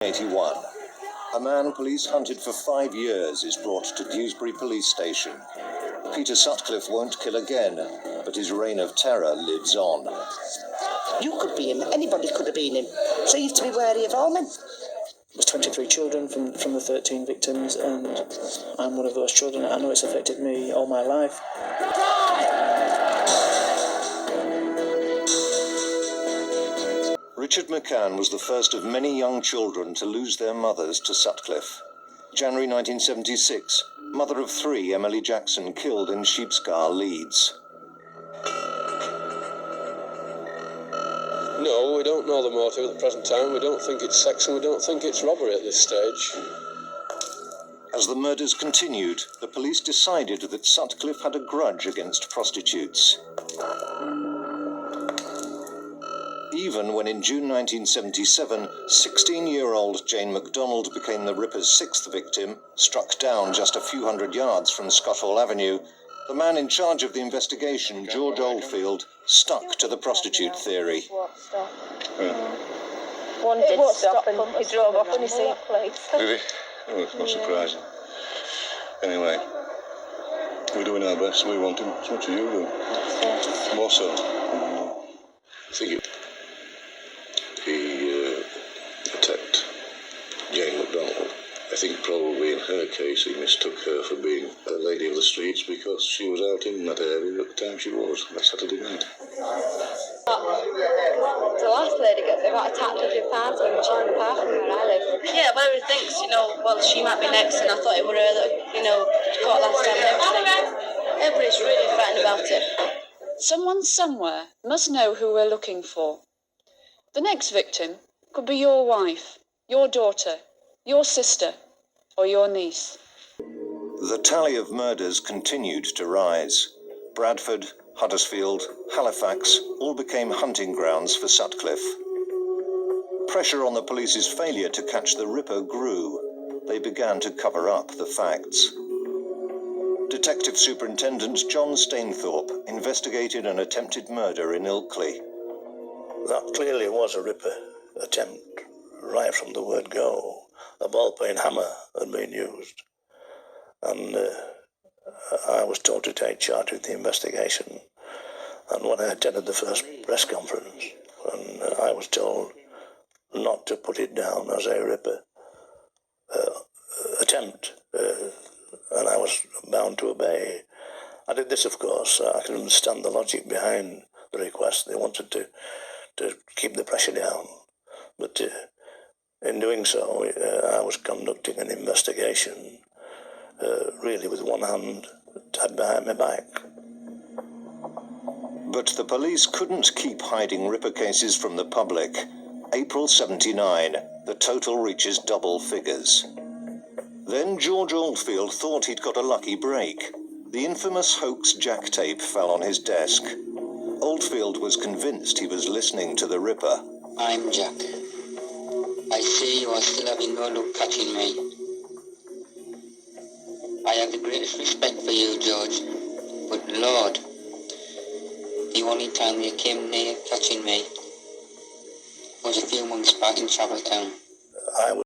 1981. A man police hunted for 5 years is brought to Dewsbury Police Station. Peter Sutcliffe won't kill again, but his reign of terror lives on. You could be him, anybody could have been him, so you have to be wary of all men. There's 23 children from the 13 victims, and I'm one of those children. I know it's affected me all my life. Richard McCann was the first of many young children to lose their mothers to Sutcliffe. January 1976, mother of 3, Emily Jackson, killed in Sheepscar, Leeds. No, we don't know the motive at the present time. We don't think it's sex and we don't think it's robbery at this stage. As the murders continued, the police decided that Sutcliffe had a grudge against prostitutes. Even when in June 1977, 16-year-old Jane MacDonald became the Ripper's 6th victim, struck down just a few hundred yards from Scotthall Avenue, the man in charge of the investigation, George Oldfield, stuck to the prostitute theory. One did stop and he drove off when he seen police. Did he? Oh, it's not surprising. Anyway, we're doing our best. We want him as much as you do. More so. I think he attacked Jane MacDonald. I think probably in her case he mistook her for being a lady of the streets because she was out in that area at the time she was, that Saturday night. The last lady got attacked with your parents when she was in the park from where I live. Yeah, well, everybody thinks, well, she might be next, and I thought it would her that, got last time and everything. Everybody's really frightened about it. Someone somewhere must know who we're looking for. The next victim could be your wife, your daughter, your sister, or your niece. The tally of murders continued to rise. Bradford, Huddersfield, Halifax all became hunting grounds for Sutcliffe. Pressure on the police's failure to catch the Ripper grew. They began to cover up the facts. Detective Superintendent John Stainthorpe investigated an attempted murder in Ilkley. That clearly was a Ripper attempt, right from the word go. A ball-peen hammer had been used, and I was told to take charge of the investigation. And when I attended the first press conference, and I was told not to put it down as a Ripper attempt, and I was bound to obey. I did this, of course. I can understand the logic behind the request. They wanted to keep the pressure down, but in doing so, I was conducting an investigation, really with one hand tied behind my back. But the police couldn't keep hiding Ripper cases from the public. April 79, the total reaches double figures. Then George Oldfield thought he'd got a lucky break. The infamous hoax jack tape fell on his desk. Oldfield was convinced he was listening to the Ripper. I'm Jack. I see you are still having no luck catching me. I have the greatest respect for you, George, but Lord, the only time you came near catching me was a few months back in Chapeltown. I